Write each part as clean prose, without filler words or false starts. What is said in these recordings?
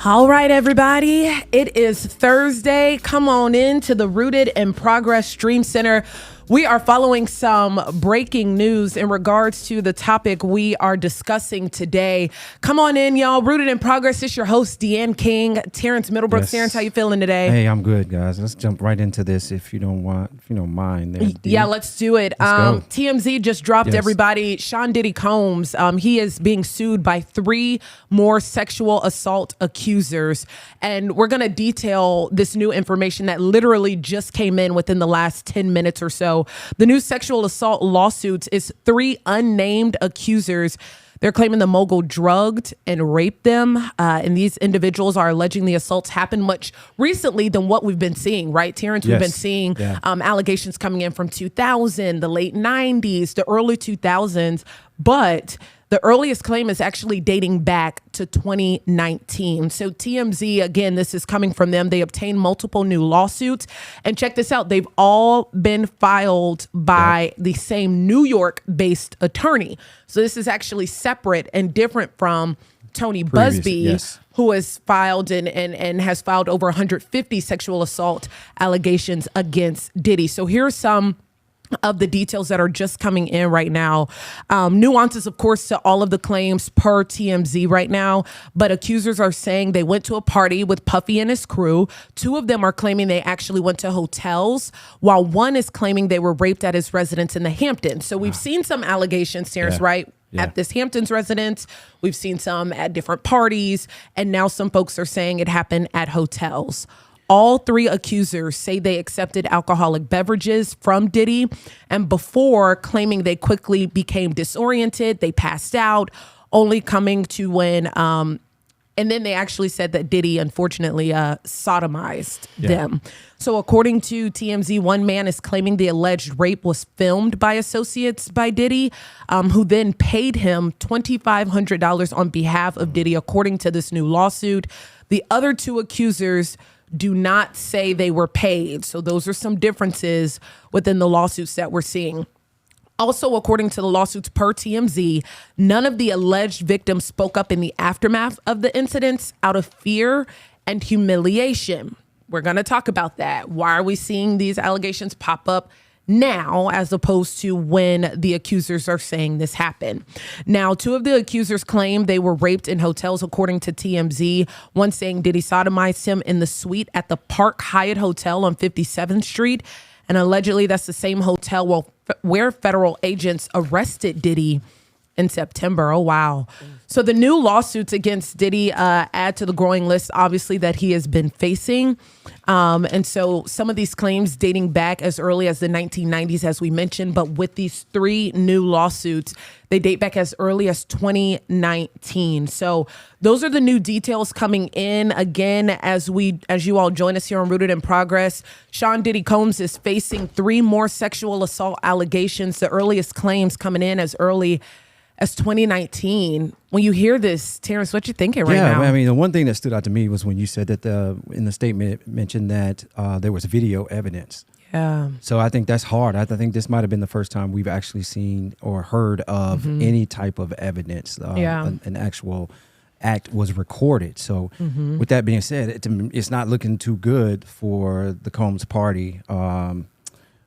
All right, everybody. It is Thursday. Come on in to the Rooted in Progress Stream Center. We are following some breaking news in regards to the topic we are discussing today. Come on in, y'all. Rooted in Progress. It's your host, Deanne King, Terrence Middlebrooks. Yes. Terrence, how you feeling today? Hey, I'm good, guys. Let's jump right into this if you don't mind. There, yeah, let's do it. Let's go. TMZ just dropped everybody. Sean Diddy Combs, he is being sued by 3 more sexual assault accusers. And we're going to detail this new information that literally just came in within the last 10 minutes or so. The new sexual assault lawsuits is 3 unnamed accusers. They're claiming the mogul drugged and raped them. And these individuals are alleging the assaults happened much recently than what we've been seeing, right, Terrence? We've been seeing allegations coming in from 2000, the late 90s, the early 2000s. But the earliest claim is actually dating back to 2019. So TMZ, again, this is coming from them. They obtained multiple new lawsuits. And check this out. They've all been filed by the same New York-based attorney. So this is actually separate and different from Tony Buzbee, who has filed and has filed over 150 sexual assault allegations against Diddy. So here are some of the details that are just coming in right now. Nuances, of course, to all of the claims per TMZ right now, but accusers are saying they went to a party with Puffy and his crew. 2 of them are claiming they actually went to hotels, while 1 is claiming they were raped at his residence in the Hamptons. So we've seen some allegations, Terrence, right? At this Hamptons residence. We've seen some at different parties, and now some folks are saying it happened at hotels. All 3 accusers say they accepted alcoholic beverages from Diddy, and before claiming they quickly became disoriented, they passed out, only coming to when, and then they actually said that Diddy unfortunately sodomized them. So according to TMZ, one man is claiming the alleged rape was filmed by associates by Diddy, who then paid him $2,500 on behalf of Diddy, according to this new lawsuit. The other 2 accusers do not say they were paid. So those are some differences within the lawsuits that we're seeing. Also, according to the lawsuits per TMZ, none of the alleged victims spoke up in the aftermath of the incidents out of fear and humiliation. We're going to talk about that. Why are we seeing these allegations pop up now as opposed to when the accusers are saying this happened? Now, 2 of the accusers claim they were raped in hotels, according to TMZ. One saying Diddy sodomized him in the suite at the Park Hyatt Hotel on 57th Street. And allegedly that's the same hotel where federal agents arrested Diddy in September. Oh, wow. So the new lawsuits against Diddy add to the growing list, obviously, that he has been facing. And so some of these claims dating back as early as the 1990s, as we mentioned, but with these 3 new lawsuits, they date back as early as 2019. So those are the new details coming in. Again, as you all join us here on Rooted in Progress, Sean Diddy Combs is facing 3 more sexual assault allegations, the earliest claims coming in as early as 2019. When you hear this, Terrence, what you thinking right now? Yeah, I mean, the one thing that stood out to me was when you said that in the statement it mentioned that there was video evidence. Yeah. So I think that's hard. I think this might have been the first time we've actually seen or heard of any type of evidence. An actual act was recorded. So with that being said, it's not looking too good for the Combs party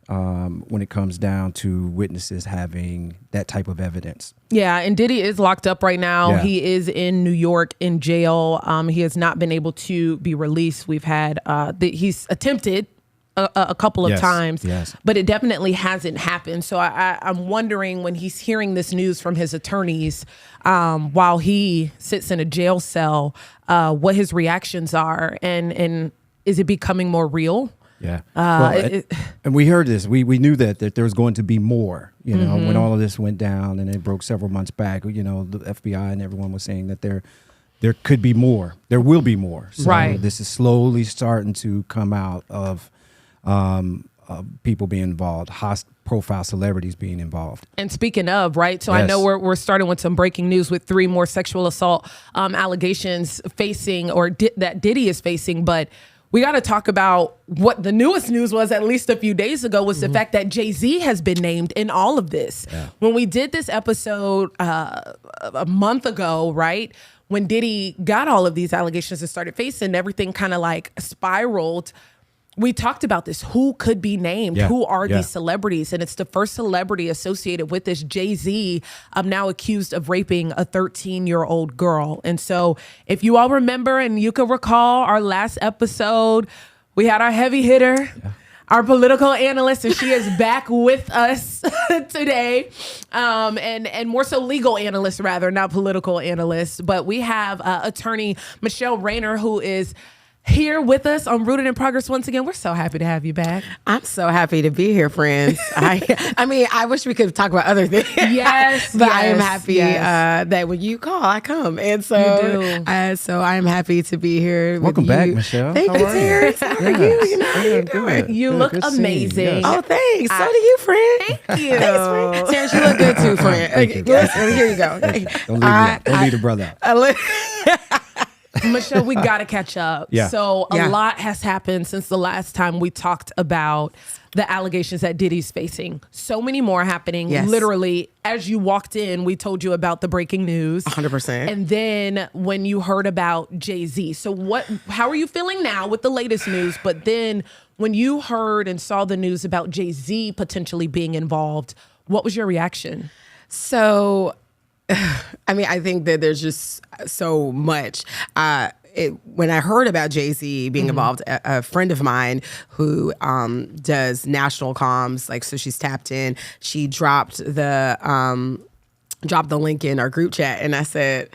when it comes down to witnesses having that type of evidence. Yeah, and Diddy is locked up right now. Yeah. He is in New York in jail. He has not been able to be released. We've had, he's attempted a couple of times, but it definitely hasn't happened. So I'm wondering, when he's hearing this news from his attorneys while he sits in a jail cell, what his reactions are, and is it becoming more real? Yeah. And we heard this. We knew that there was going to be more, you know, when all of this went down and it broke several months back. You know, the FBI and everyone was saying that there could be more. There will be more. So this is slowly starting to come out of people being involved, high-profile celebrities being involved. And speaking of, right, so I know we're starting with some breaking news with 3 more sexual assault allegations facing, or that Diddy is facing, but we got to talk about what the newest news was, at least a few days ago, was the fact that Jay-Z has been named in all of this. Yeah. When we did this episode a month ago, right, when Diddy got all of these allegations and started facing, everything kind of like spiraled. We talked about this. Who could be named? Yeah. Who are these celebrities? And it's the first celebrity associated with this, Jay-Z, now accused of raping a 13-year-old girl. And so if you all remember and you can recall our last episode, we had our heavy hitter, our political analyst, and she is back with us today. And more so legal analyst, rather, not political analyst. But we have attorney Michele Rayner, who is here with us on Rooted in Progress once again. We're so happy to have you back. I'm so happy to be here, friends. I mean, I wish we could talk about other things. Yes, but I am happy that when you call, I come, and so so I am happy to be here. Welcome with back, you. Michele. Thank you, Terrence. How are you? You look amazing. Yes. Oh, thanks. So do you, friend. Thank you. Thanks, friend. Terrence, you look good too, friend. Here you go. Don't leave the brother out. Michele, we got to catch up. Yeah. So a lot has happened since the last time we talked about the allegations that Diddy's facing. So many more happening. Yes. Literally, as you walked in, we told you about the breaking news. 100%. And then when you heard about Jay-Z. So how are you feeling now with the latest news? But then when you heard and saw the news about Jay-Z potentially being involved, what was your reaction? So, I mean, I think that there's just so much. When I heard about Jay-Z being involved, a friend of mine who does national comms, like, so she's tapped in, she dropped the link in our group chat, and I said,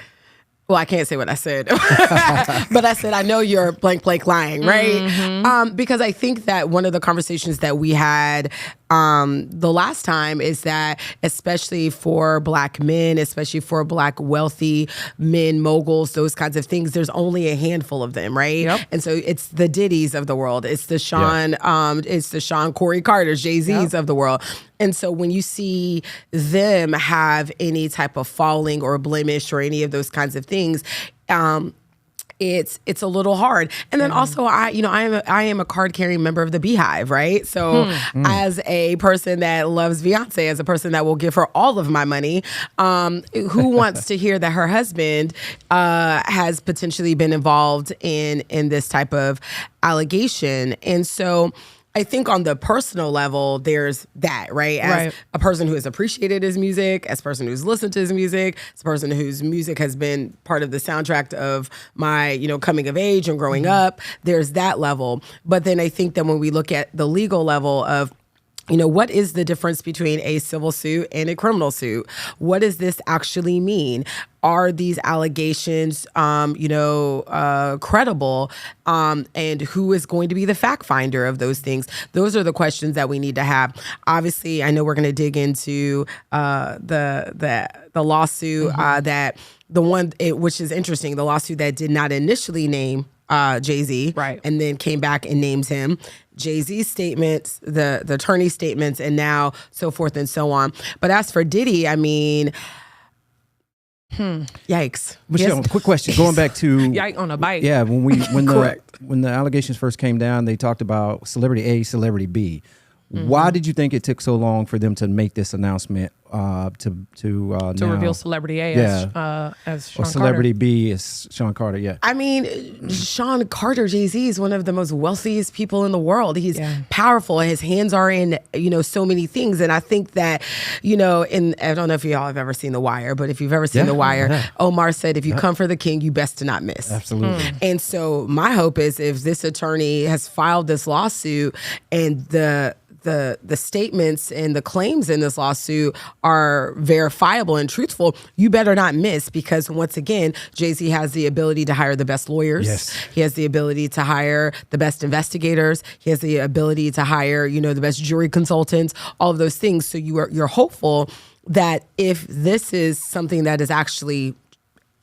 well, I can't say what I said, but I said, I know you're blank lying, right? Because I think that one of the conversations that we had the last time is that, especially for Black men, especially for Black wealthy men, moguls, those kinds of things, there's only a handful of them, right? Yep. And so it's the Diddys of the world. It's the Sean Corey Carters, Jay-Z's of the world. And so when you see them have any type of falling or blemish or any of those kinds of things, it's a little hard. And then also I am a card carrying member of the Beehive, right? So as a person that loves Beyonce, as a person that will give her all of my money, who wants to hear that her husband has potentially been involved in this type of allegation? And so I think on the personal level, there's that, right? As a person who has appreciated his music, as a person who's listened to his music, as a person whose music has been part of the soundtrack of my, coming of age and growing up, there's that level. But then I think that when we look at the legal level of, what is the difference between a civil suit and a criminal suit? What does this actually mean? Are these allegations, credible? And who is going to be the fact finder of those things? Those are the questions that we need to have. Obviously, I know we're going to dig into the lawsuit that the one which is interesting. The lawsuit that did not initially name Jay-Z, and then came back and names him. Jay-Z's statements, the attorney statements, and now so forth and so on. But as for Diddy, I mean, yikes. Michele, quick question. Going back to yike on a bike. Yeah, when the allegations first came down, they talked about celebrity A, celebrity B. Why did you think it took so long for them to make this announcement to reveal celebrity A as Sean or celebrity Carter? B as Sean Carter? Yeah, I mean, Sean Carter, Jay-Z, is one of the most wealthiest people in the world. He's powerful. His hands are in so many things, and I think that I don't know if y'all have ever seen The Wire, but if you've ever seen The Wire, Omar said, "If you come for the king, you best to not miss." Absolutely. And so my hope is if this attorney has filed this lawsuit and the statements and the claims in this lawsuit are verifiable and truthful, you better not miss, because once again, Jay-Z has the ability to hire the best lawyers. Yes. He has the ability to hire the best investigators. He has the ability to hire, the best jury consultants, all of those things. So you're hopeful that if this is something that is actually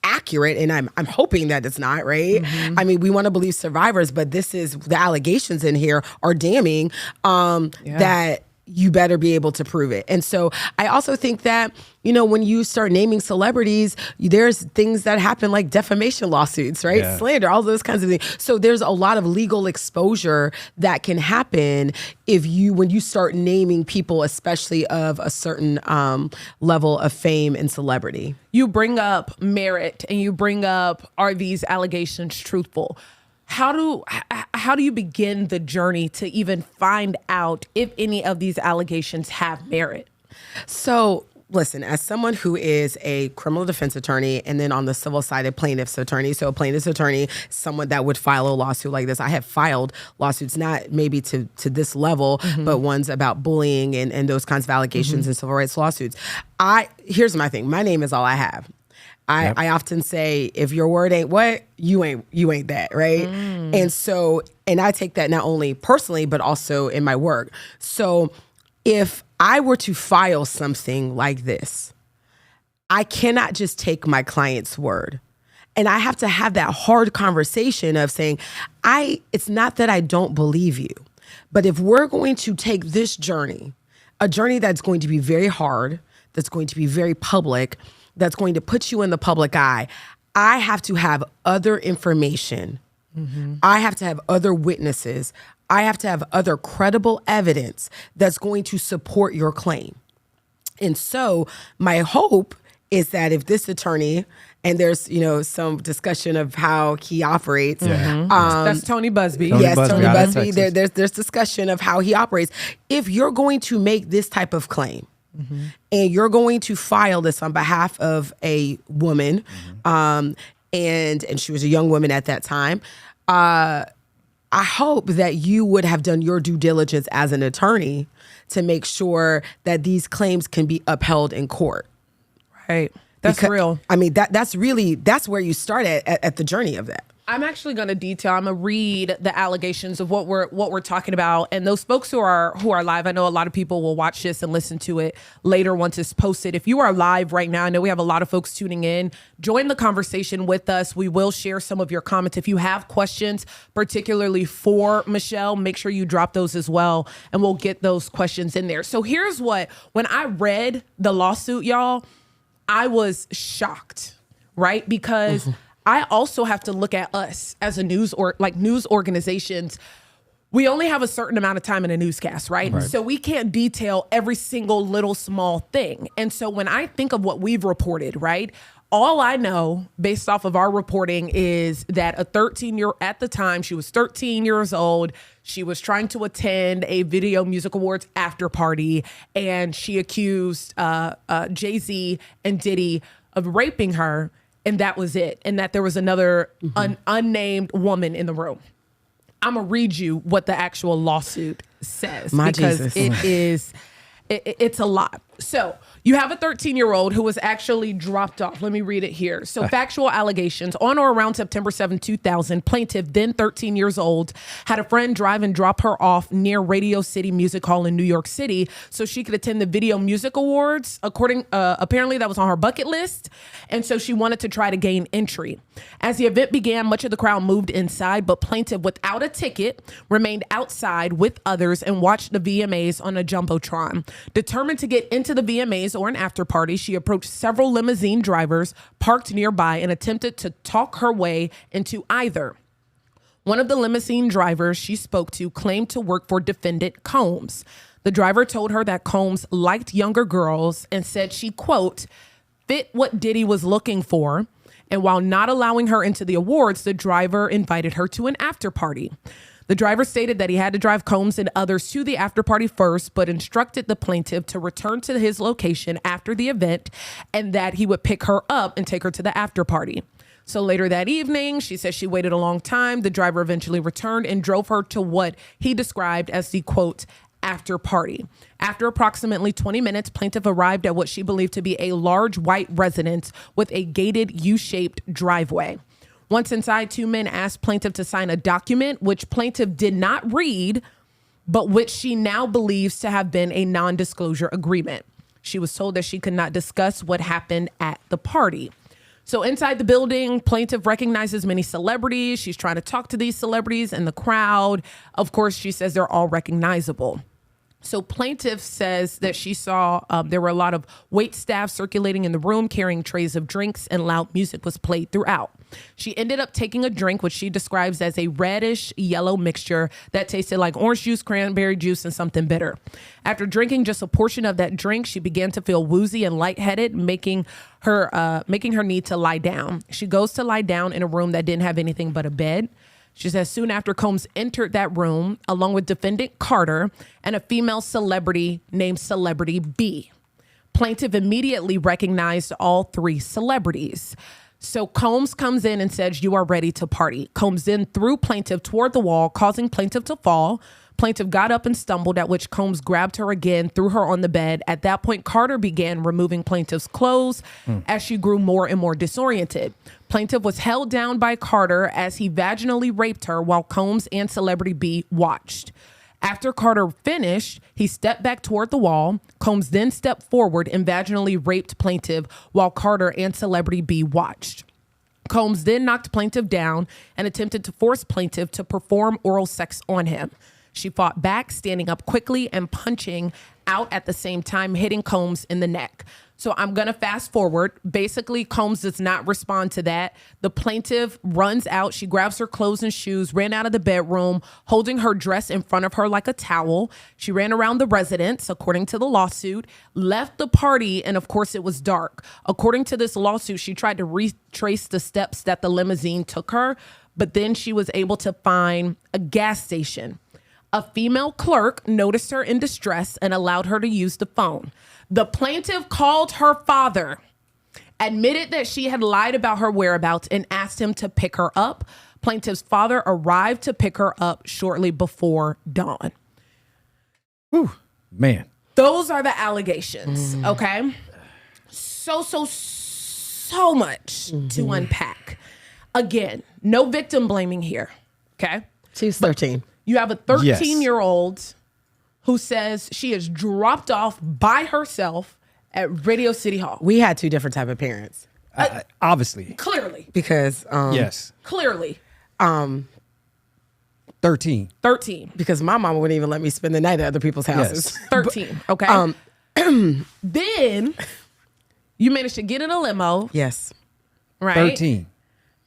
accurate, and I'm hoping that it's not, right? I mean, we want to believe survivors, but the allegations in here are damning, that you better be able to prove it. And so I also think that, when you start naming celebrities, there's things that happen like defamation lawsuits, right? Yeah. Slander, all those kinds of things. So there's a lot of legal exposure that can happen when you start naming people, especially of a certain level of fame and celebrity. You bring up merit and you bring up, are these allegations truthful? How do you begin the journey to even find out if any of these allegations have merit? So listen, as someone who is a criminal defense attorney and then on the civil side, a plaintiff's attorney. So a plaintiff's attorney, someone that would file a lawsuit like this. I have filed lawsuits, not maybe to this level, but ones about bullying and those kinds of allegations and civil rights lawsuits. Here's my thing. My name is all I have. I often say, if your word ain't what, you ain't that, right? And I take that not only personally, but also in my work. So if I were to file something like this, I cannot just take my client's word. And I have to have that hard conversation of saying, it's not that I don't believe you, but if we're going to take this journey, a journey that's going to be very hard, that's going to be very public, that's going to put you in the public eye, I have to have other information. I have to have other witnesses. I have to have other credible evidence that's going to support your claim. And so my hope is that if this attorney, and there's, some discussion of how he operates. That's Tony Buzbee. Yes, Tony Buzbee. There's discussion of how he operates. If you're going to make this type of claim, and you're going to file this on behalf of a woman, and she was a young woman at that time, I hope that you would have done your due diligence as an attorney to make sure that these claims can be upheld in court. Right. That's real. I mean, that's where you start at the journey of that. I'm actually going to detail. I'm going to read the allegations of what we're talking about, and those folks who are live. I know a lot of people will watch this and listen to it later once it's posted. If you are live right now, I know we have a lot of folks tuning in. Join the conversation with us. We will share some of your comments. If you have questions, particularly for Michele, make sure you drop those as well, and we'll get those questions in there. So here's when I read the lawsuit, y'all, I was shocked, right? Because I also have to look at us as a news organizations. We only have a certain amount of time in a newscast, right? So we can't detail every single little small thing. And so when I think of what we've reported, right, all I know based off of our reporting is that at the time, she was 13 years old. She was trying to attend a Video Music Awards after party, and she accused Jay-Z and Diddy of raping her. And that was it. And that there was another unnamed woman in the room. I'm going to read you what the actual lawsuit says. Because it's a lot. So you have a 13-year-old who was actually dropped off. Let me read it here. So factual allegations. On or around September 7, 2000, plaintiff, then 13 years old, had a friend drive and drop her off near Radio City Music Hall in New York City so she could attend the Video Music Awards. Apparently that was on her bucket list. And so she wanted to try to gain entry. As the event began, much of the crowd moved inside, but plaintiff, without a ticket, remained outside with others and watched the VMAs on a Jumbotron. Determined to get into the VMAs or an after party, she approached several limousine drivers parked nearby and attempted to talk her way into either. One of the limousine drivers she spoke to claimed to work for defendant Combs. The driver told her that Combs liked younger girls and said she, quote, fit what Diddy was looking for. And while not allowing her into the awards, the driver invited her to an after party. The driver stated that he had to drive Combs and others to the after party first, but instructed the plaintiff to return to his location after the event and that he would pick her up and take her to the after party. So later that evening, she says she waited a long time. The driver eventually returned and drove her to what he described as the, quote, after party. After approximately 20 minutes, plaintiff arrived at what she believed to be a large white residence with a gated U-shaped driveway. Once inside, two men asked plaintiff to sign a document, which plaintiff did not read, but which she now believes to have been a non-disclosure agreement. She was told that she could not discuss what happened at the party. So inside the building, plaintiff recognizes many celebrities. She's trying to talk to these celebrities in the crowd. Of course, she says they're all recognizable. So plaintiff says that she saw there were a lot of wait staff circulating in the room carrying trays of drinks, and loud music was played throughout. She ended up taking a drink, which she describes as a reddish yellow mixture that tasted like orange juice, cranberry juice, and something bitter. After drinking just a portion of that drink, she began to feel woozy and lightheaded, making her need to lie down. She goes to lie down in a room that didn't have anything but a bed. She says soon after Combs entered that room, along with defendant Carter and a female celebrity named Celebrity B. Plaintiff immediately recognized all three celebrities. So Combs comes in and says, "You are ready to party." Combs then threw plaintiff toward the wall, causing plaintiff to fall. Plaintiff got up and stumbled, at which Combs grabbed her again, threw her on the bed. At that point, Carter began removing plaintiff's clothes as she grew more and more disoriented. Plaintiff was held down by Carter as he vaginally raped her while Combs and Celebrity B watched. After Carter finished, he stepped back toward the wall. Combs then stepped forward and vaginally raped plaintiff while Carter and Celebrity B watched. Combs then knocked plaintiff down and attempted to force plaintiff to perform oral sex on him. She fought back, standing up quickly and punching out at the same time, hitting Combs in the neck. So I'm going to fast forward. Basically, Combs does not respond to that. The plaintiff runs out. She grabs her clothes and shoes, ran out of the bedroom, holding her dress in front of her like a towel. She ran around the residence, according to the lawsuit, left the party, and of course it was dark. According to this lawsuit, she tried to retrace the steps that the limousine took her, but then she was able to find a gas station. A female clerk noticed her in distress and allowed her to use the phone. The plaintiff called her father, admitted that she had lied about her whereabouts, and asked him to pick her up. Plaintiff's father arrived to pick her up shortly before dawn. Whew, man. Those are the allegations, okay? So much to unpack. Again, no victim blaming here, okay? She's 13. You have a 13-year-old who says she is dropped off by herself at Radio City Hall. We had two different type of parents. Obviously. Clearly. Because yes. Clearly. 13. Because my mama wouldn't even let me spend the night at other people's houses. Yes. 13. Okay. Then you managed to get in a limo. Yes. Right. 13.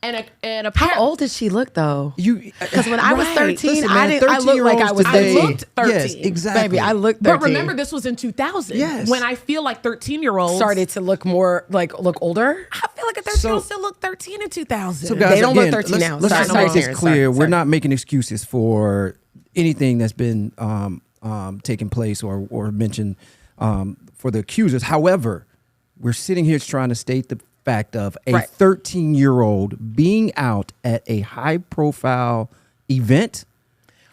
And a How old did she look though? Because when I was Right. 13, Listen, man, I looked like I was today- 13. looked 13. Yes, exactly. Baby, I looked 13. But remember, this was in 2000. Yes. When I feel like 13-year-olds started to look more look older. I feel like a 13-year-old still looked 13 in 2000. So guys, They don't look again, 13 now. Let's Sorry, just make sorry, this clear. sorry. We're not making excuses for anything that's been taking place or mentioned for the accusers. However, we're sitting here trying to state the fact of a 13-year-old being out at a high-profile event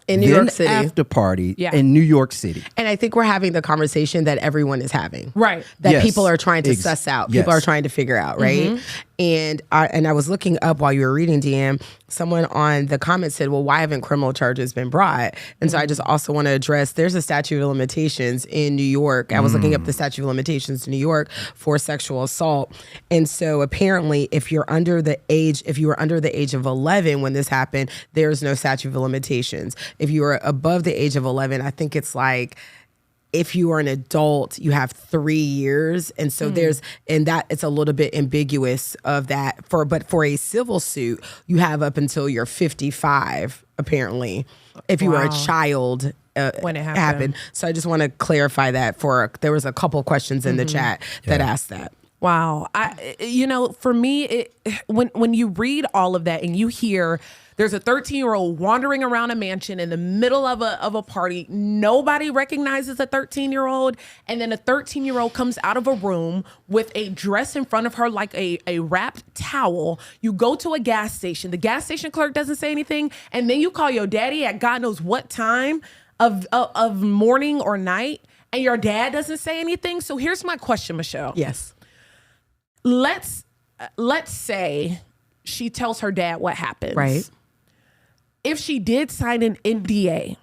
In New York City. after party Yeah. in New York City. And I think we're having the conversation that everyone is having. Right. That Yes. people are trying to suss out. People Yes. are trying to figure out, right? And I was looking up while you were reading, DM, someone on the comments said, well, why haven't criminal charges been brought? And so I just also want to address, there's a statute of limitations in New York. I was looking up the statute of limitations in New York for sexual assault. And so apparently if you were under the age of 11 when this happened, there's no statute of limitations. If you were above the age of 11, I think it's like, if you are an adult, you have 3 years. And so it's a little bit ambiguous of that but for a civil suit, you have up until you're 55, apparently, if you were a child when it happened. So I just want to clarify that there was a couple questions in the chat that asked that. Wow. For me, when you read all of that and you hear there's a 13-year-old wandering around a mansion in the middle of a party, nobody recognizes a 13-year-old, and then a 13-year-old comes out of a room with a dress in front of her like a wrapped towel. You go to a gas station. The gas station clerk doesn't say anything, and then you call your daddy at God knows what time of morning or night, and your dad doesn't say anything. So here's my question, Michele. Yes. Let's say she tells her dad what happens. Right. If she did sign an NDA,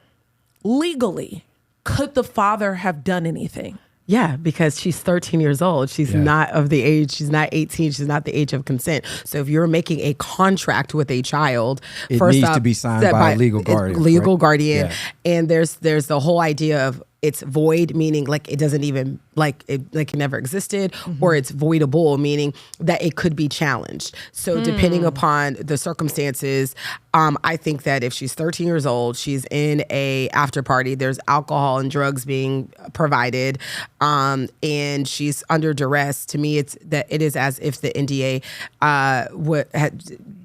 legally, could the father have done anything? Yeah, because she's 13 years old. She's not of the age. She's not 18. She's not the age of consent. So if you're making a contract with a child, It first needs off, to be signed by a legal guardian. Legal right? guardian. Yeah. And there's the whole idea of it's void, meaning like it doesn't even like it never existed, or it's voidable, meaning that it could be challenged. So depending upon the circumstances, I think that if she's 13 years old, she's in a after party, there's alcohol and drugs being provided, and she's under duress. To me, it is as if the NDA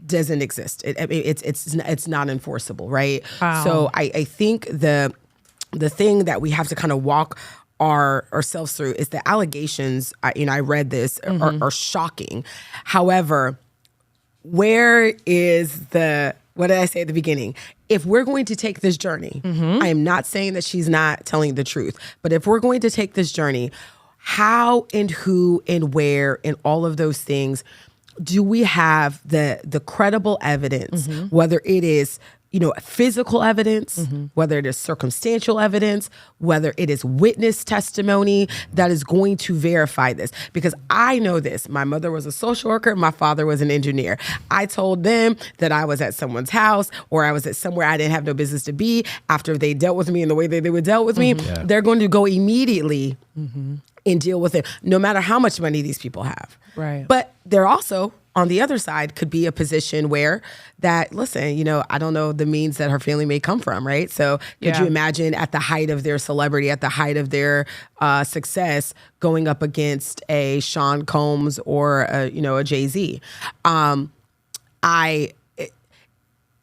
doesn't exist. It's not enforceable, right? Wow. So I think the thing that we have to kind of walk ourselves through is the allegations. I read this are shocking. However, where is what did I say at the beginning? If we're going to take this journey, I am not saying that she's not telling the truth, but if we're going to take this journey, how and who and where and all of those things do we have the credible evidence, whether it is physical evidence, whether it is circumstantial evidence, whether it is witness testimony that is going to verify this. Because I know this. My mother was a social worker. My father was an engineer. I told them that I was at someone's house or I was at somewhere I didn't have no business to be. After they dealt with me in the way that they would dealt with me, they're going to go immediately and deal with it, no matter how much money these people have. Right. But they're also, on the other side, could be a position where that, listen, I don't know the means that her family may come from, right? So could you imagine at the height of their celebrity, at the height of their success, going up against a Sean Combs or a Jay-Z?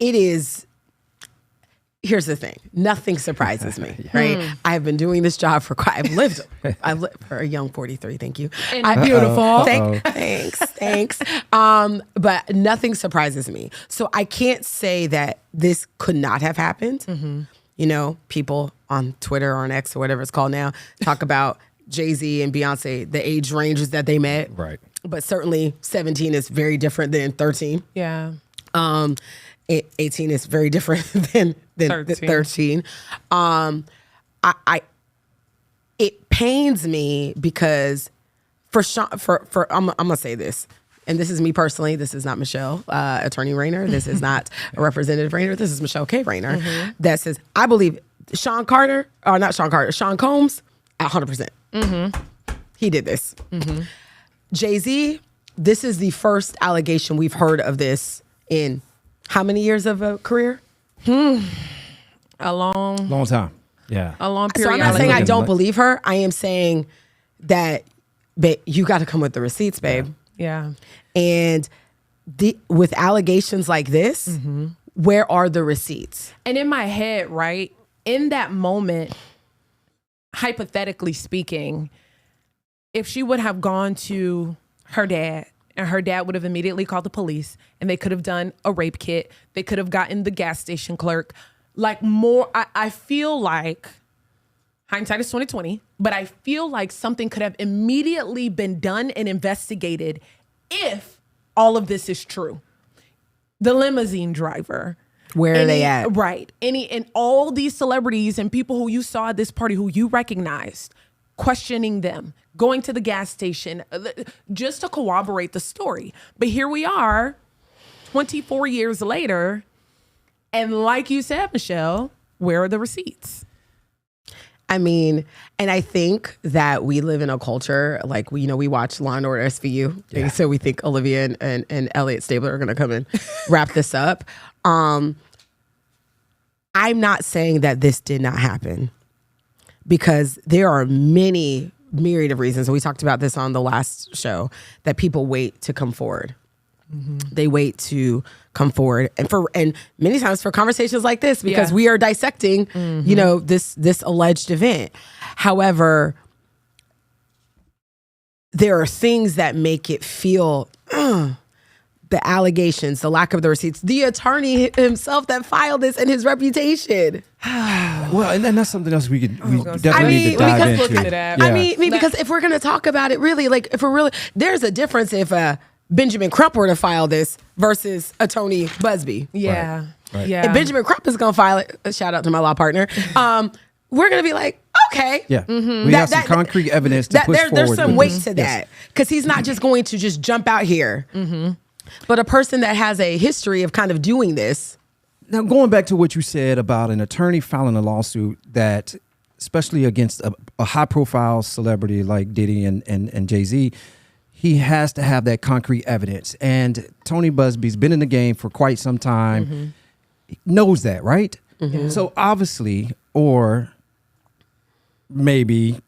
It is... Here's the thing. Nothing surprises me, right? I've been doing this job I've lived for a young 43. Thank you. Beautiful. Thanks. But nothing surprises me. So I can't say that this could not have happened. People on Twitter or on X or whatever it's called now talk about Jay-Z and Beyonce, the age ranges that they met. Right. But certainly 17 is very different than 13. Yeah. 18 is very different than 13. It pains me because I'm gonna say this, and this is me personally. This is not Michele, Attorney Rayner. This is not a Representative Rayner. This is Michele K. Rayner that says, I believe Sean Combs, 100%. He did this. Jay-Z, this is the first allegation we've heard of this in how many years of a career? A long time. Yeah. A long period. So I'm not saying I don't believe her. I am saying that, babe, you got to come with the receipts, babe. Yeah. And with allegations like this, where are the receipts? And in my head, right, in that moment, hypothetically speaking, if she would have gone to her dad, and her dad would have immediately called the police, and they could have done a rape kit. They could have gotten the gas station clerk. I feel like, hindsight is 20/20, but I feel like something could have immediately been done and investigated if all of this is true. The limousine driver. Where are they at? Right. And all these celebrities and people who you saw at this party who you recognized, questioning them, going to the gas station, just to corroborate the story. But here we are, 24 years later, and like you said, Michele, where are the receipts? I mean, and I think that we live in a culture, like we watch Law & Order SVU, so we think Olivia and Elliot Stabler are going to come and wrap this up. I'm not saying that this did not happen, because there are myriad of reasons, and we talked about this on the last show, that people wait to come forward. They wait to come forward, and many times for conversations like this, because we are dissecting, this alleged event. However, there are things that make it feel the allegations, the lack of the receipts, the attorney himself that filed this, and his reputation. Well, and then that's something else we definitely need to dive into. Because if we're going to talk about it, really, there's a difference if Benjamin Crump were to file this versus Attorney Buzbee. Yeah. Right. Yeah. If Benjamin Crump is going to file it, shout out to my law partner, we're going to be like, okay. Yeah. We have some concrete evidence to push forward. There's some weight to that, because he's not just going to just jump out here. But a person that has a history of kind of doing this. Now, going back to what you said about an attorney filing a lawsuit that especially against a high-profile celebrity like Diddy and Jay-Z, he has to have that concrete evidence. And Tony Buzbee's been in the game for quite some time, he knows that, right? So obviously, or maybe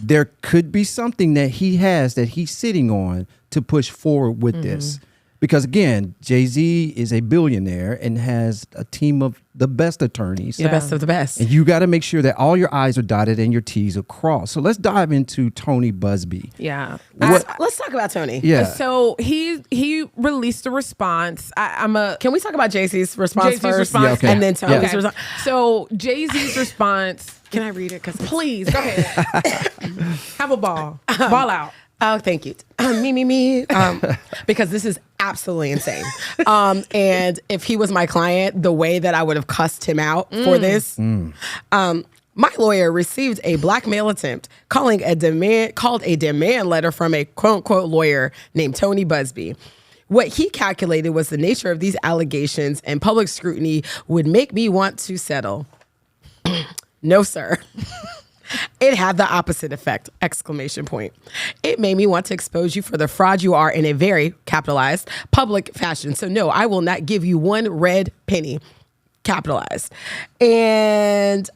there could be something that he has that he's sitting on to push forward with this. Because again, Jay-Z is a billionaire and has a team of the best attorneys. The best of the best. And you got to make sure that all your I's are dotted and your T's are crossed. So let's dive into Tony Buzbee. Yeah. Let's talk about Tony. Yeah. So he released a response. Can we talk about Jay-Z's response first? Response, Yeah, okay. And then Tony's response. So Jay-Z's response. Can I read it? Please, go ahead. Have a ball. Ball out. Oh, thank you. Me. Because this is absolutely insane. And if he was my client, the way that I would have cussed him out for this. My lawyer received a blackmail attempt called a demand letter from a quote unquote lawyer named Tony Buzbee. What he calculated was the nature of these allegations and public scrutiny would make me want to settle. No, sir. It had the opposite effect, ! It made me want to expose you for the fraud you are in a very capitalized public fashion. So no, I will not give you one red penny, capitalized. And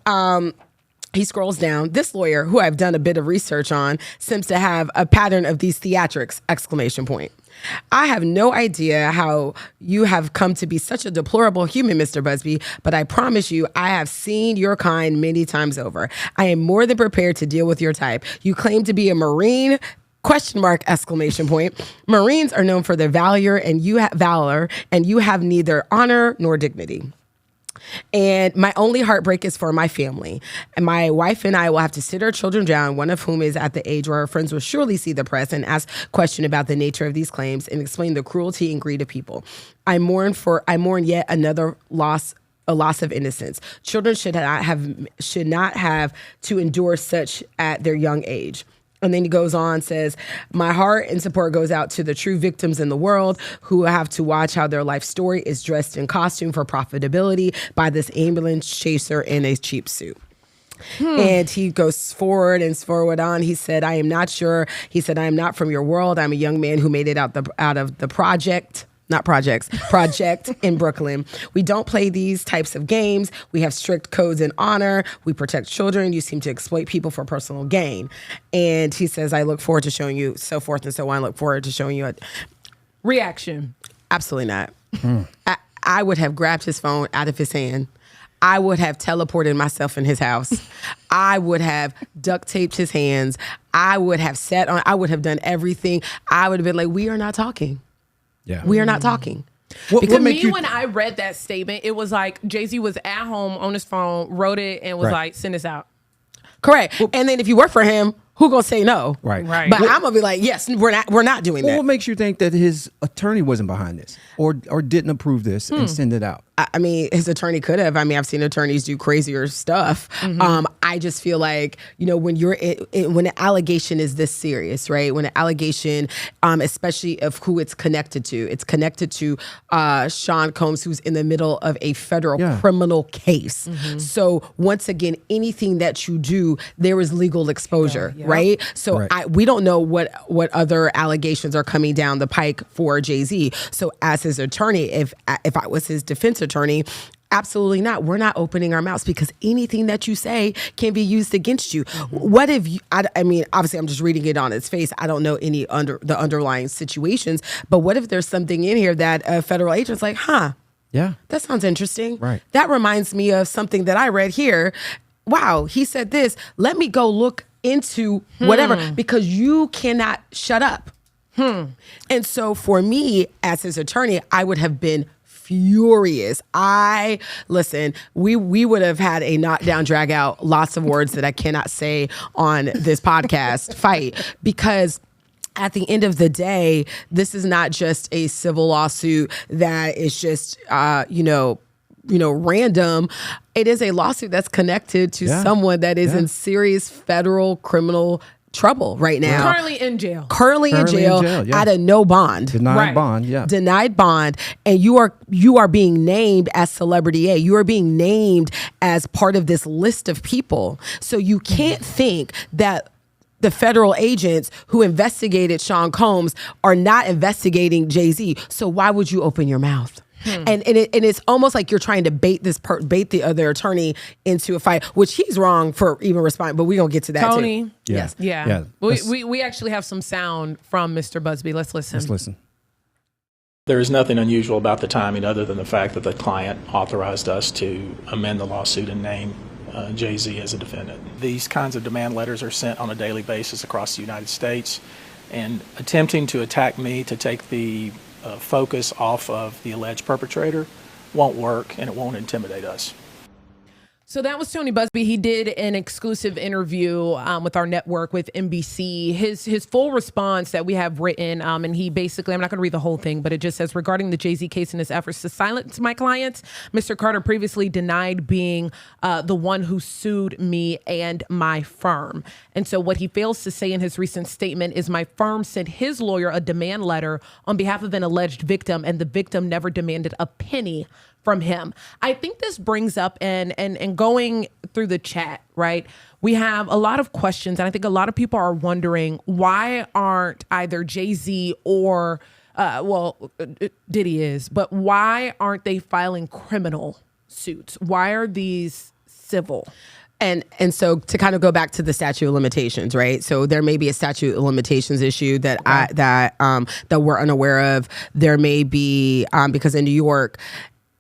he scrolls down. This lawyer, who I've done a bit of research on, seems to have a pattern of these theatrics, ! I have no idea how you have come to be such a deplorable human, Mr. Buzbee, but I promise you, I have seen your kind many times over. I am more than prepared to deal with your type. You claim to be a Marine, ! Marines are known for their valor, and you have neither honor nor dignity. And my only heartbreak is for my family. And my wife and I will have to sit our children down, one of whom is at the age where our friends will surely see the press and ask questions about the nature of these claims and explain the cruelty and greed of people. I mourn yet another loss of innocence. Children should not have to endure such at their young age. And then he goes on, says, my heart and support goes out to the true victims in the world who have to watch how their life story is dressed in costume for profitability by this ambulance chaser in a cheap suit. And he goes forward on. He said, I am not sure. He said, I am not from your world. I'm a young man who made it out of the project in Brooklyn. We don't play these types of games. We have strict codes and honor. We protect children. You seem to exploit people for personal gain. And he says, I look forward to showing you so forth and so on. I look forward to showing you a reaction. Absolutely not. I would have grabbed his phone out of his hand. I would have teleported myself in his house. I would have duct taped his hands. I would have I would have done everything. I would have been like, we are not talking. Yeah. We are not talking. Because when I read that statement, it was like Jay-Z was at home on his phone, wrote it, and was like, send this out. Correct. And then if you work for him, who gonna say no? Right. But I'm gonna be like, yes, we're not doing that. What makes you think that his attorney wasn't behind this or didn't approve this and send it out? I mean, his attorney could have. I mean, I've seen attorneys do crazier stuff. I just feel like, when when an allegation is this serious, right? When an allegation, especially of who it's connected to Sean Combs, who's in the middle of a federal criminal case. So once again, anything that you do, there is legal exposure, right? So we don't know what other allegations are coming down the pike for Jay-Z. So as his attorney, if I was his defense attorney, absolutely not. We're not opening our mouths because anything that you say can be used against you. What if you, I mean, obviously I'm just reading it on its face. I don't know any the underlying situations, but what if there's something in here that a federal agent's like, yeah, that sounds interesting. Right. That reminds me of something that I read here. Wow, he said this. Let me go look into whatever, because you cannot shut up. And so for me, as his attorney, I would have been furious. We would have had a knockdown, drag out, lots of words that I cannot say on this podcast fight, because at the end of the day, this is not just a civil lawsuit that is just, random. It is a lawsuit that's connected to someone that is in serious federal criminal trouble right now. Currently in jail. Currently in jail yeah. at a no bond. Denied bond, yeah. Denied bond. And you are being named as Celebrity A. You are being named as part of this list of people. So you can't think that the federal agents who investigated Sean Combs are not investigating Jay-Z. So why would you open your mouth? And it's almost like you're trying to bait the other attorney into a fight, which he's wrong for even responding. But we're gonna get to that Tony. too. Yes. Yeah. We actually have some sound from Mr. Buzbee. Let's listen. There is nothing unusual about the timing other than the fact that the client authorized us to amend the lawsuit and name Jay-Z as a defendant. These kinds of demand letters are sent on a daily basis across the United States, and attempting to attack me to take the focus off of the alleged perpetrator won't work, and it won't intimidate us. So that was Tony Buzbee. He did an exclusive interview with our network with NBC. His full response that we have written, and he basically, I'm not going to read the whole thing, but it just says, regarding the Jay-Z case and his efforts to silence my clients, Mr. Carter previously denied being the one who sued me and my firm. And so what he fails to say in his recent statement is my firm sent his lawyer a demand letter on behalf of an alleged victim, and the victim never demanded a penny from him. I think this brings up, and going through the chat, right? We have a lot of questions, and I think a lot of people are wondering, why aren't either Jay-Z or, Diddy is, but why aren't they filing criminal suits? Why are these civil? And so to kind of go back to the statute of limitations, right? So there may be a statute of limitations issue that that we're unaware of. There may be because in New York,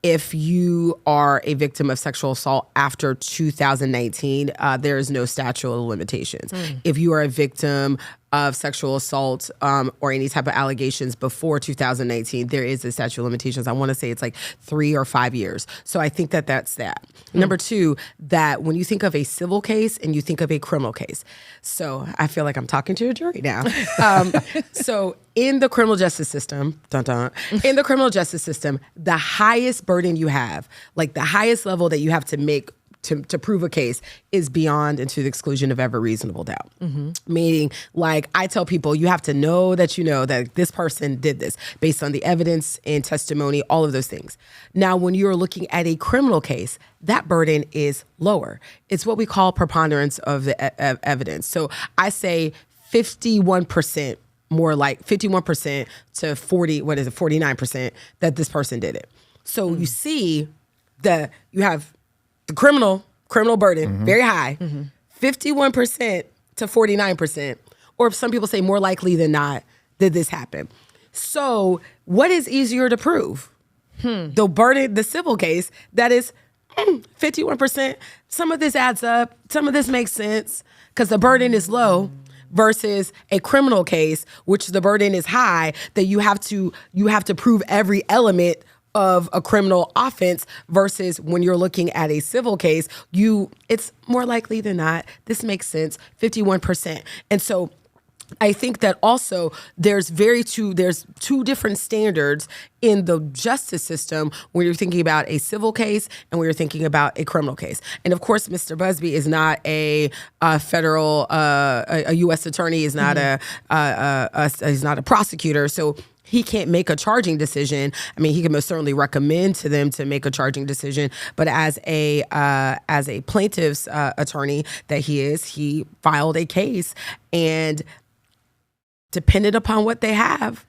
if you are a victim of sexual assault after 2019, there is no statute of limitations. If you are a victim of sexual assault or any type of allegations before 2019, there is a statute of limitations. I want to say it's like 3 or 5 years. So I think that that's that. Number two, that when you think of a civil case and you think of a criminal case, so I feel like I'm talking to a jury now. So in the criminal justice system, in the criminal justice system, the highest burden you have, like the highest level that you have to make to prove a case is beyond and to the exclusion of every reasonable doubt. Meaning, like I tell people, you have to know that this person did this based on the evidence and testimony, all of those things. Now, when you're looking at a criminal case, that burden is lower. It's what we call preponderance of the evidence. So I say 51%, more like 51% to 49% that this person did it. So you see you have the criminal burden, very high, 51% to 49%, or some people say more likely than not did this happen. So what is easier to prove? The burden, the civil case, that is 51%. Some of this adds up. Some of this makes sense because the burden is low versus a criminal case, which the burden is high, that you have to prove every element of a criminal offense versus when you're looking at a civil case, it's more likely than not, this makes sense, 51%. And so I think that also there's two different standards in the justice system when you're thinking about a civil case and when you're thinking about a criminal case. And of course, Mr. Buzbee is not a federal, a U.S. attorney, is not he's not a prosecutor, so he can't make a charging decision. I mean, he can most certainly recommend to them to make a charging decision, but as a plaintiff's attorney that he filed a case, and dependent upon what they have,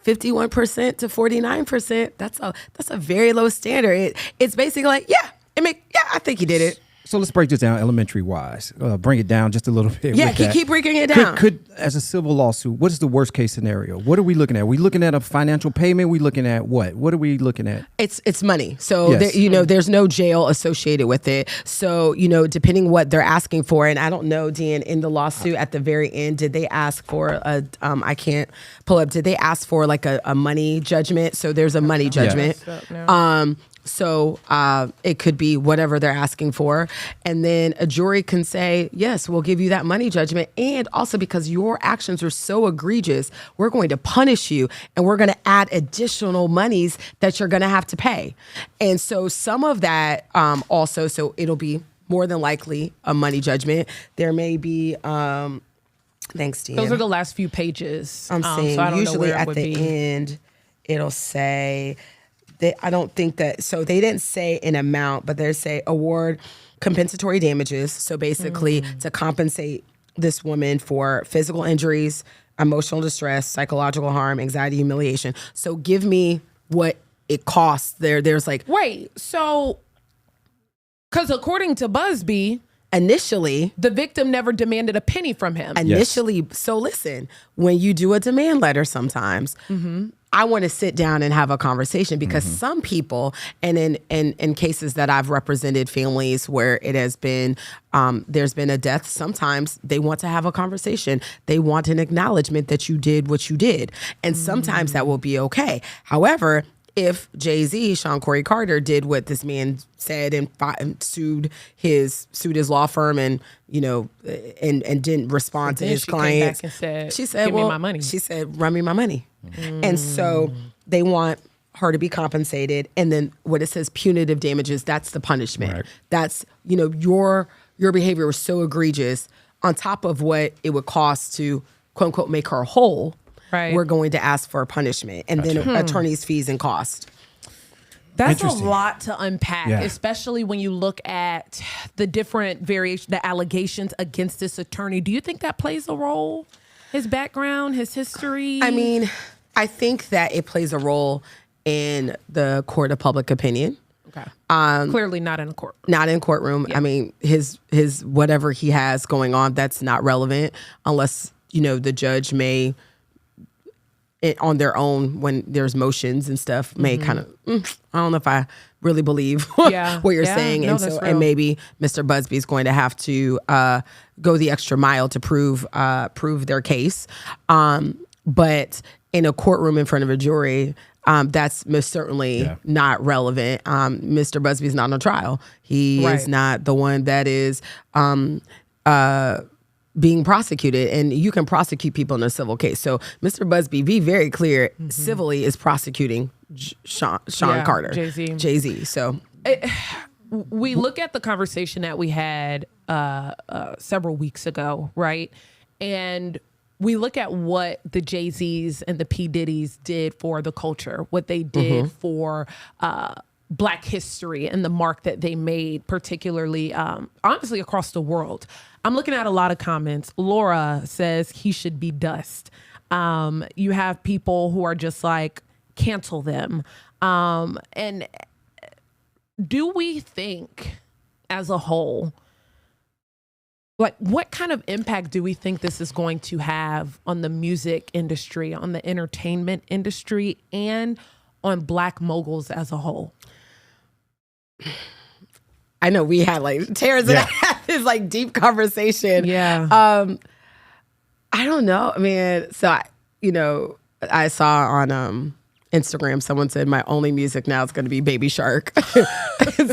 51% to 49%, that's a very low standard. It's basically like, I think he did it. So let's break this down elementary wise. Bring it down just a little bit. Yeah, keep breaking it down. Could as a civil lawsuit, what is the worst case scenario? What are we looking at? Are we looking at a financial payment? Are we looking at what? What are we looking at? It's money. So Yes. there's no jail associated with it. So depending what they're asking for, and I don't know, Dean, in the lawsuit at the very end, did they ask for I can't pull up. Did they ask for like a money judgment? So there's a money judgment. So it could be whatever they're asking for. And then a jury can say, yes, we'll give you that money judgment. And also because your actions are so egregious, we're going to punish you and we're going to add additional monies that you're going to have to pay. And so some of that also, so it'll be more than likely a money judgment. There may be Thanks, Tia. Those are the last few pages. I'm seeing so I don't usually know where at it would the be. end, it'll say that I don't think that. So they didn't say an amount, but they say award compensatory damages. So basically, to compensate this woman for physical injuries, emotional distress, psychological harm, anxiety, humiliation. So give me what it costs. There's like Wait, so because according to Buzbee, initially. the victim never demanded a penny from him. Initially, so listen, when you do a demand letter sometimes, I want to sit down and have a conversation because some people, and in cases that I've represented families where it has been, there's been a death, sometimes they want to have a conversation. They want an acknowledgement that you did what you did. And sometimes that will be okay. However, if Jay-Z, Sean Corey Carter, did what this man said and sued his law firm and and didn't respond to his clients, came back and she said, "Give well, me my money." She said, "Run me my money," and so they want her to be compensated. And then what it says, punitive damages. That's the punishment. Right. That's your behavior was so egregious on top of what it would cost to quote unquote make her whole. Right. We're going to ask for a punishment and then attorney's fees and cost. That's a Interesting. lot to unpack, Yeah. especially when you look at the different variation, the allegations against this attorney. Do you think that plays a role? His background, his history? I mean, I think that it plays a role in the court of public opinion. Okay. Clearly not in a court. Not in courtroom. I mean, his whatever he has going on, that's not relevant unless, the judge may, on their own, when there's motions and stuff, may kind of, I don't know if I really believe what you're saying. No, And that's so, real. and maybe Mr. Buzbee is going to have to go the extra mile to prove their case. But in a courtroom in front of a jury, that's most certainly not relevant. Mr. Buzbee's not on trial. He is not the one that is being prosecuted, and you can prosecute people in a civil case. So Mr. Buzbee, be very clear, civilly is prosecuting Sean Carter. Jay-Z. So We look at the conversation that we had several weeks ago, right? And we look at what the Jay-Z's and the P. Diddy's did for the culture, what they did for Black history and the mark that they made, particularly, honestly, across the world. I'm looking at a lot of comments. Laura says he should be dust. You have people who are just like, cancel them. And do we think as a whole, like, what kind of impact do we think this is going to have on the music industry, on the entertainment industry, and on Black moguls as a whole? I know we had Terrence and I had this deep conversation. Yeah. I don't know. I mean, so I saw on Instagram someone said my only music now is going to be Baby Shark.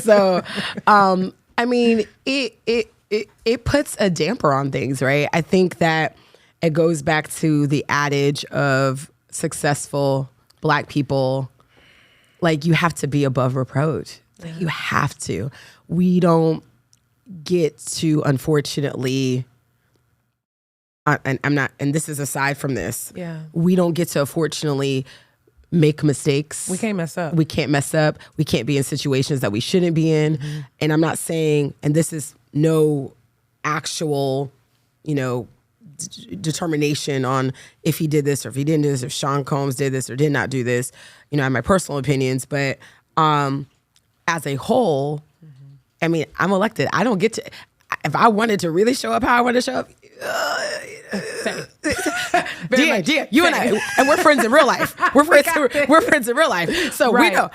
So, I mean, it puts a damper on things, right? I think that it goes back to the adage of successful Black people, you have to be above reproach. You have to. We don't get to, unfortunately, and I'm not, and this is aside from this. Yeah. We don't get to, unfortunately, make mistakes. We can't mess up. We can't mess up. We can't be in situations that we shouldn't be in. And I'm not saying, and this is no actual, determination on if he did this or if he didn't do this, if Sean Combs did this or did not do this. I have my personal opinions, but as a whole, I mean, I'm elected. I don't get to, if I wanted to really show up how I want to show up, Gia, you and I, and we're friends in real life. We're friends in real life. So we know,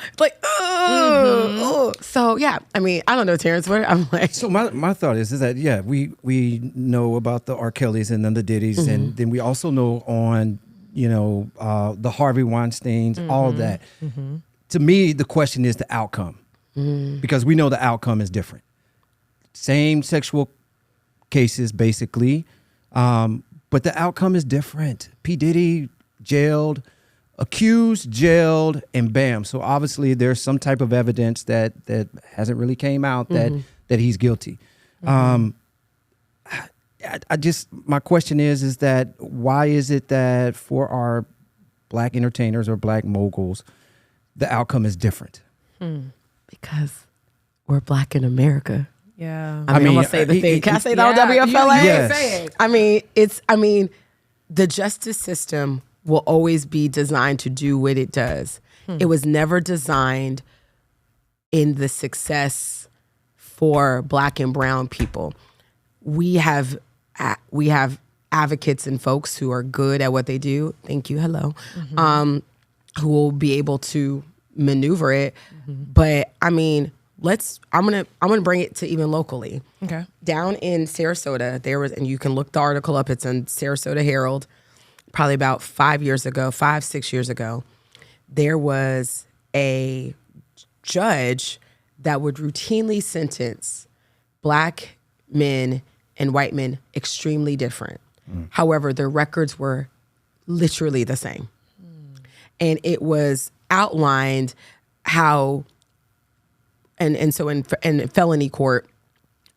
so yeah. I mean, I don't know, Terrence. I'm like. So my thought is that we know about the R. Kellys and then the Diddy's, and then we also know on the Harvey Weinsteins, all that. To me, the question is the outcome, because we know the outcome is different. Same sexual cases, basically. But the outcome is different. P. Diddy jailed, accused, jailed, and bam. So obviously there's some type of evidence that hasn't really came out that he's guilty. I just, my question is that why is it that for our black entertainers or black moguls, the outcome is different? Because we're black in America. Yeah. I mean, I'm gonna say the thing. Can I say that on WFLA? Yes. I mean, the justice system will always be designed to do what it does. It was never designed in the success for black and brown people. We have advocates and folks who are good at what they do. Thank you. Hello. Who will be able to maneuver it. But I mean, I'm gonna bring it to even locally. Okay. Down in Sarasota, there was, and you can look the article up. It's in Sarasota Herald. Probably about 6 years ago, there was a judge that would routinely sentence black men and white men extremely different. However, their records were literally the same. And it was outlined how, and so in felony court,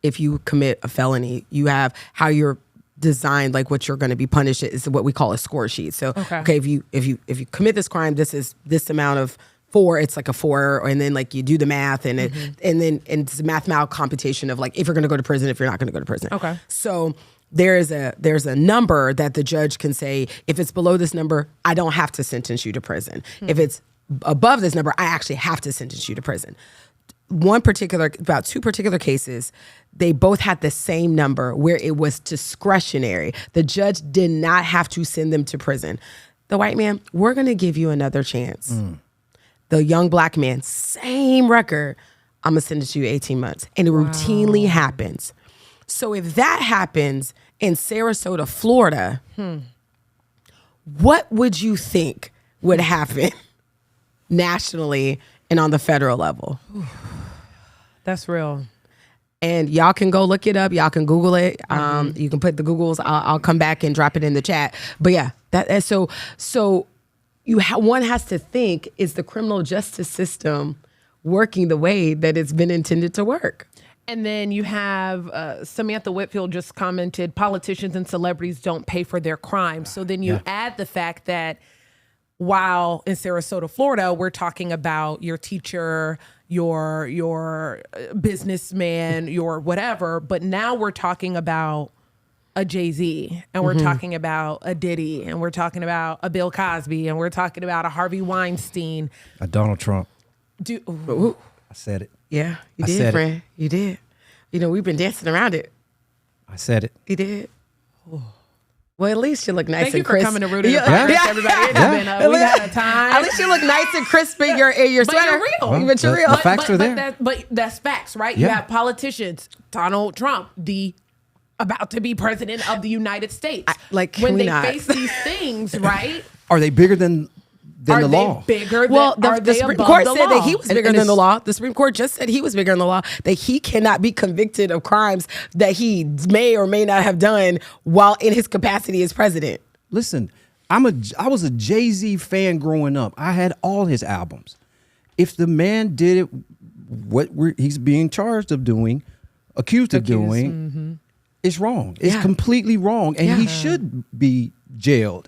if you commit a felony, you have how you're designed, like what you're going to be punished is what we call a score sheet. So, okay, if you commit this crime, this is this amount of 4, it's like a 4, and then like you do the math and then it's a mathematical computation of like if you're going to go to prison, if you're not going to go to prison. Okay. So there's a number that the judge can say, if it's below this number, I don't have to sentence you to prison. If it's above this number, I actually have to sentence you to prison. About 2 particular cases, they both had the same number where it was discretionary. The judge did not have to send them to prison. The white man, we're going to give you another chance. The young black man, same record, I'm going to sentence you 18 months. And it routinely happens. So if that happens in Sarasota, Florida, what would you think would happen nationally and on the federal level? That's real. And y'all can go look it up. Y'all can Google it. You can put the Googles. I'll come back and drop it in the chat. But yeah, one has to think, is the criminal justice system working the way that it's been intended to work? And then you have Samantha Whitfield just commented, politicians and celebrities don't pay for their crimes. So then you add the fact that while in Sarasota, Florida, we're talking about your teacher, your businessman, your whatever, but now we're talking about a Jay-Z, and we're talking about a Diddy, and we're talking about a Bill Cosby, and we're talking about a Harvey Weinstein. A Donald Trump. Ooh. I said it. Yeah, you did, friend. You did. You know, we've been dancing around it. I said it. You did. Well, at least you look nice Thank and you for crisp. coming to Root in the Podcast, everybody. It's been, we've had a time. At least you look nice and crisp in your sweater. But you're real. But you're real. The facts are there. But that's facts, right? You have politicians, Donald Trump, the about to be president of the United States. When they face these things, right? Are they bigger than the law? Are they bigger Well, than the Supreme Court said that he was bigger than the law. The Supreme Court just said he was bigger than the law, that he cannot be convicted of crimes that he may or may not have done while in his capacity as president. Listen, I was a Jay-Z fan growing up. I had all his albums. If the man did it, he's being charged of doing, accused of doing, it's wrong. It's completely wrong. And he should be jailed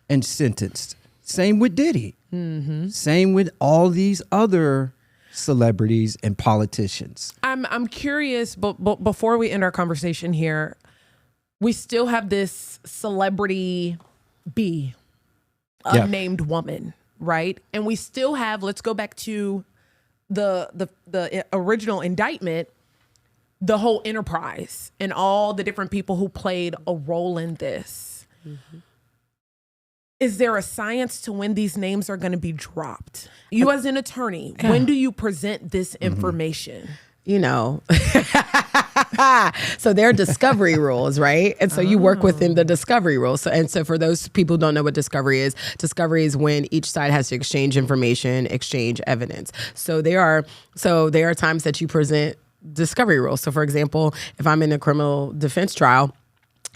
and sentenced. Same with Diddy. Same with all these other celebrities and politicians. I'm curious, but before we end our conversation here, we still have this celebrity B, unnamed woman, right? And we still have, let's go back to the original indictment, the whole enterprise and all the different people who played a role in this. Is there a science to when these names are going to be dropped? You as an attorney, when do you present this information? You know, so there are discovery rules, right? And so you work within the discovery rules. So for those people who don't know what discovery is when each side has to exchange information, exchange evidence. So there are times that you present discovery rules. So for example, if I'm in a criminal defense trial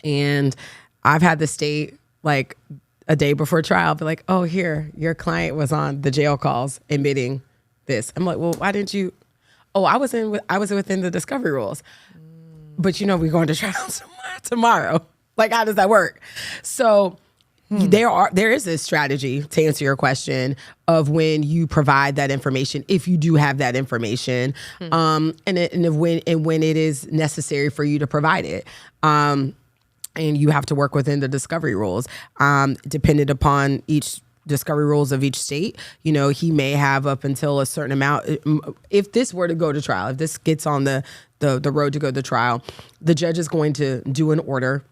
and I've had the state like a day before trial be like, oh, here, your client was on the jail calls admitting this. I'm like, well, why didn't you? Oh, I was within the discovery rules. but we're going to trial tomorrow. Like, how does that work? So there is a strategy, to answer your question, of when you provide that information, if you do have that information, and when it is necessary for you to provide it. And you have to work within the discovery rules, dependent upon each discovery rules of each state. He may have up until a certain amount. If this were to go to trial, if this gets on the road to go to trial, the judge is going to do an order.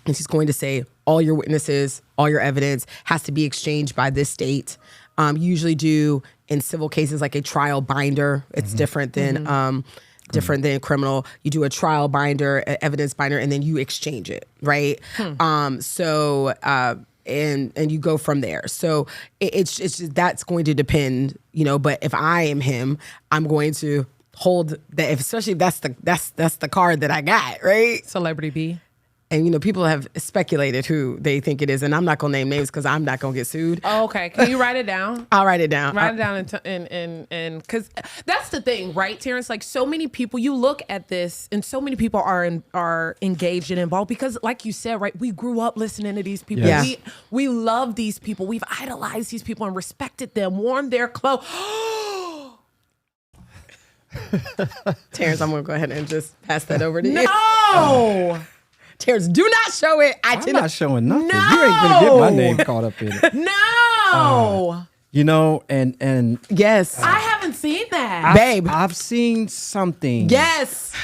And he's going to say, all your witnesses, all your evidence has to be exchanged by this state. You usually do in civil cases like a trial binder. It's different than criminal. You do a trial binder, evidence binder, and then you exchange it, right? And you go from there. So it's just, that's going to depend, But if I am him, I'm going to hold that. Especially if that's the card that I got, right? Celebrity B. And, people have speculated who they think it is. And I'm not going to name names because I'm not going to get sued. Oh, okay. Can you write it down? I'll write it down. Write it down and because that's the thing, right, Terrence? Like, so many people, you look at this and so many people are engaged and involved because, like you said, right, we grew up listening to these people. Yes. We love these people. We've idolized these people and respected them, worn their clothes. Terrence, I'm going to go ahead and just pass that over to you. No! Terrence, do not show it. I'm not showing nothing. No! You ain't gonna get my name caught up in it. No! And yes, I haven't seen that. babe. I've seen something. Yes.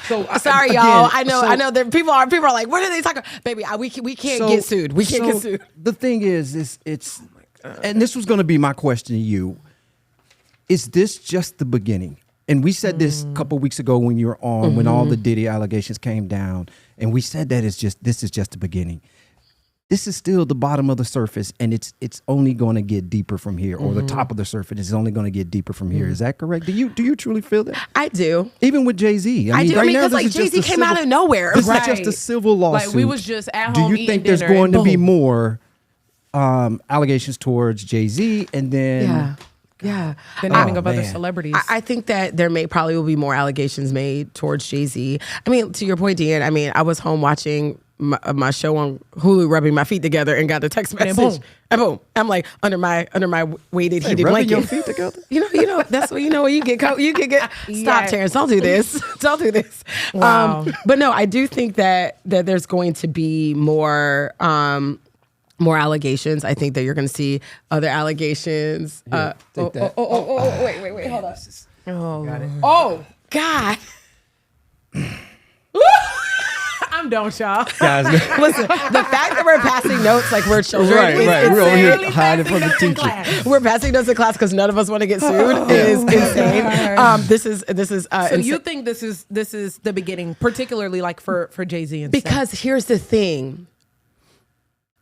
So Sorry, again, y'all. I know that people are like, what are they talking about? Baby, we can't get sued. We can't get sued. The thing is it's and this was going to be my question to you. Is this just the beginning? And we said this a couple weeks ago when you were on, when all the Diddy allegations came down, and we said that this is just the beginning. This is still the bottom of the surface, and it's only going to get deeper from here, or the top of the surface is only going to get deeper from here. Is that correct? Do you truly feel that? I do. Even with Jay-Z, I do. right now, Because like Jay-Z came out of nowhere. This Right. is just a civil lawsuit. Like, we was just at Do home you think eating there's dinner going and to be boom. more allegations towards Jay-Z, and then Yeah. The naming of other man. celebrities. I think that there probably will be more allegations made towards Jay-Z. I mean, to your point, Deanne, I was home watching my show on Hulu, rubbing my feet together, and got a text message. And boom. I'm like under my weighted heated rubbing blanket. your feet together? That's what when you get Stop, Yeah. Terrence. Don't do this. Don't do this. Wow. But no, I do think that there's going to be more allegations. I think that you're going to see other allegations. take that. Wait, hold on. Oh, God. I'm done with y'all. Guys, Listen, the fact that we're passing notes like we're children Right. is We're over insane. here hiding from the teacher. We're passing notes in class because none of us want to get sued is insane. This is So you think this is the beginning, particularly like for Jay-Z and because here's the thing,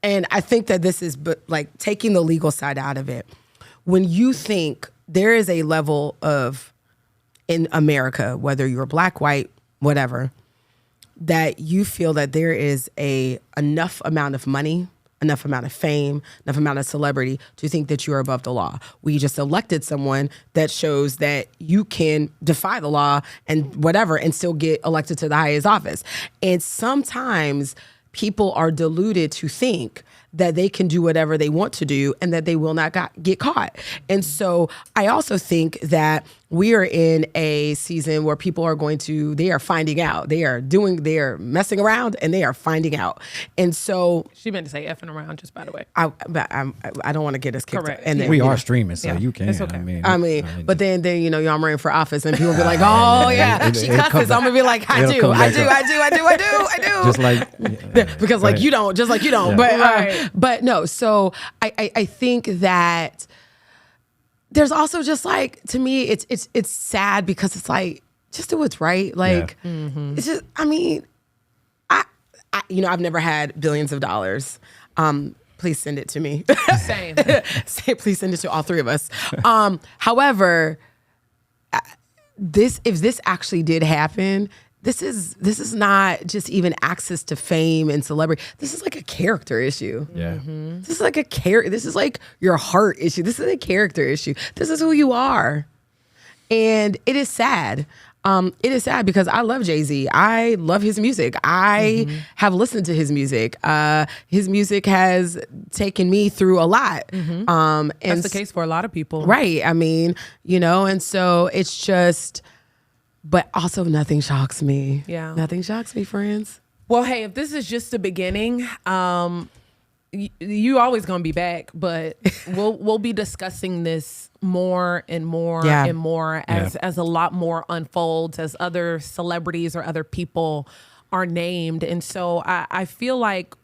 and I think that this is like taking the legal side out of it. When you think there is a level of in America, whether you're black, white, whatever, that you feel that there is enough amount of money, enough amount of fame, enough amount of celebrity to think that you're above the law. We just elected someone that shows that you can defy the law and whatever and still get elected to the highest office. And sometimes people are deluded to think that they can do whatever they want to do and that they will not get caught. And so I also think that we are in a season where people are they are finding out. They are messing around and they are finding out. And so she meant to say effing around, just by the way. I don't want to get us kicked. Correct. And then, we are streaming, so you can. It's okay. I mean, but then y'all running for office and people be like, oh yeah, she cusses. I'm gonna be like, I do. Just like because like you don't, just like you don't. Yeah. But no. So I think that there's also just like, to me, it's sad because it's like, just do what's right. Like it's just, I've never had billions of dollars. Please send it to me. Same. Please send it to all three of us. However, if this actually did happen, this is not just even access to fame and celebrity. This is like a character issue. Yeah. This is like this is like your heart issue. This is a character issue. This is who you are. And it is sad. It is sad because I love Jay-Z. I love his music. I have listened to his music. His music has taken me through a lot. And That's the case for a lot of people. right. I mean, and so it's just, but also nothing shocks me. Yeah. Nothing shocks me, friends. Well, hey, if this is just the beginning, you always gonna be back, but we'll be discussing this more and more and more as a lot more unfolds, as other celebrities or other people are named. And so I feel like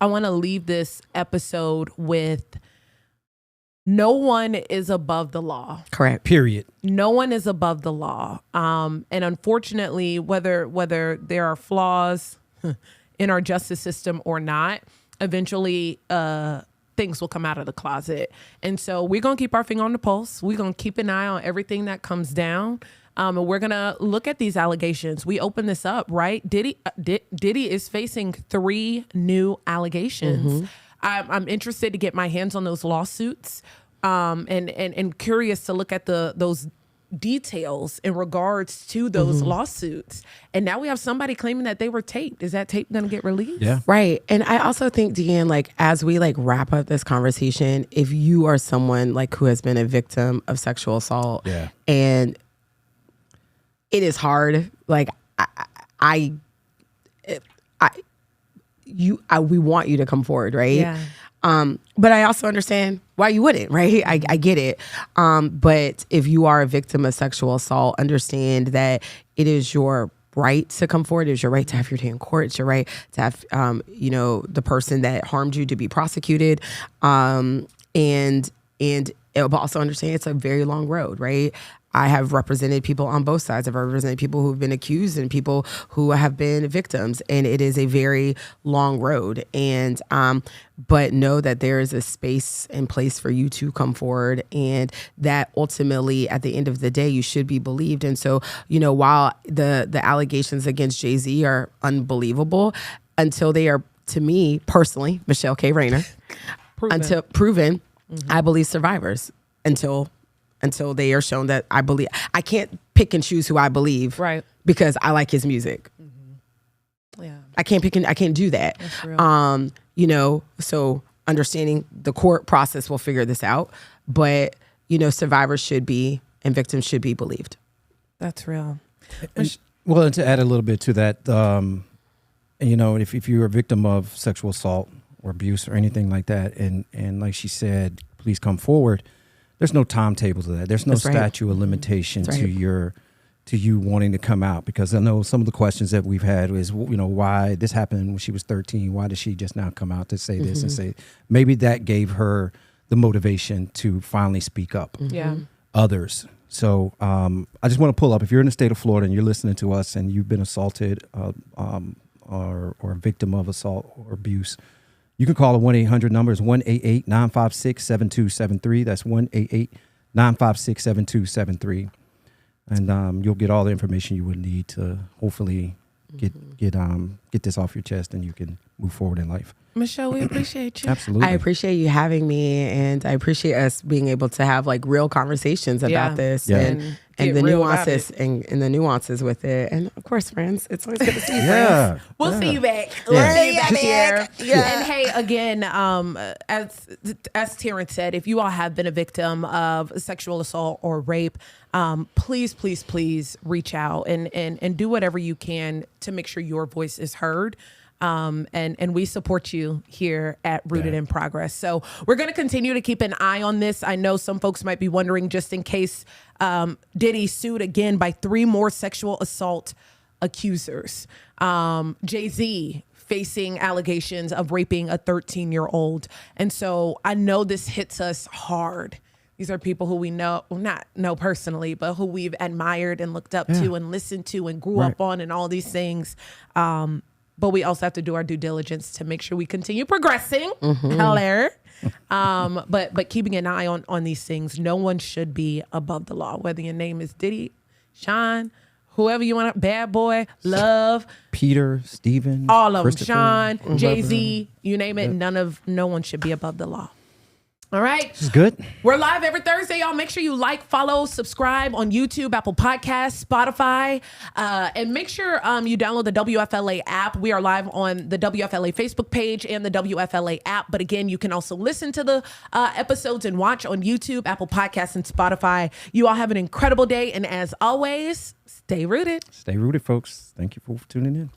I want to leave this episode with no one is above the law. Correct. Period. No one is above the law. And unfortunately, whether there are flaws in our justice system or not, eventually things will come out of the closet. And so we're going to keep our finger on the pulse. We're going to keep an eye on everything that comes down. And we're going to look at these allegations. We open this up, right? Diddy is facing 3 new allegations. I'm interested to get my hands on those lawsuits, and curious to look at those details in regards to those lawsuits. And now we have somebody claiming that they were taped. Is that tape going to get released? Yeah. Right. And I also think, Deanne, like, as we wrap up this conversation, if you are someone who has been a victim of sexual assault, and it is hard, we want you to come forward, right? Yeah. But I also understand why you wouldn't, right? I get it. But if you are a victim of sexual assault, understand that it is your right to come forward. It is your right to have your day in court. It's your right to have, the person that harmed you to be prosecuted. And also understand it's a very long road, right? I have represented people on both sides. I've represented people who've been accused and people who have been victims, and it is a very long road. And but know that there is a space and place for you to come forward, and that ultimately, at the end of the day, you should be believed. And so, while the allegations against Jay-Z are unbelievable, until they are, to me personally, Michele K. Rayner, until proven, I believe survivors until they are shown that I believe. I can't pick and choose who I believe, right? Because I like his music. Yeah, I can't do that. That's real. So understanding the court process will figure this out, but survivors should be and victims should be believed. That's real. And to add a little bit to that, if you're a victim of sexual assault or abuse or anything like that, and like she said, please come forward. There's no timetable to that. There's no statute of limitation to you wanting to come out, because I know some of the questions that we've had is, why this happened when she was 13. Why did she just now come out to say this and say, maybe that gave her the motivation to finally speak up. Others. So I just want to pull up, if you're in the state of Florida and you're listening to us and you've been assaulted or a victim of assault or abuse, you can call a 1-800 number. It's 1-888-956-7273. That's 1-888-956-7273. And you'll get all the information you would need to hopefully get this off your chest, and you can move forward in life. Michele, we appreciate you. Absolutely. I appreciate you having me, and I appreciate us being able to have real conversations about this and the nuances and the nuances with it. And of course, friends, it's always good to see you. Friends. We'll see you back. Yeah. We'll see you back here. Yeah. And hey, again, as Terrence said, if you all have been a victim of sexual assault or rape, please reach out and do whatever you can to make sure your voice is heard. And we support you here at Rooted in Progress. So we're going to continue to keep an eye on this. I know some folks might be wondering, just in case Diddy sued again by 3 more sexual assault accusers. Jay-Z facing allegations of raping a 13-year-old. And so I know this hits us hard. These are people who we know, well, not know personally, but who we've admired and looked up to and listened to and grew up on and all these things. But we also have to do our due diligence to make sure we continue progressing. Hello. But keeping an eye on these things. No one should be above the law, whether your name is Diddy, Sean, whoever you want, Bad Boy, Love, Peter, Steven, all of them, Sean, Jay-Z, you name it. No one should be above the law. All right. This is good. We're live every Thursday, y'all. Make sure you like, follow, subscribe on YouTube, Apple Podcasts, Spotify, and make sure you download the WFLA app. We are live on the WFLA Facebook page and the WFLA app. But again, you can also listen to the episodes and watch on YouTube, Apple Podcasts, and Spotify. You all have an incredible day. And as always, stay rooted. Stay rooted, folks. Thank you for tuning in.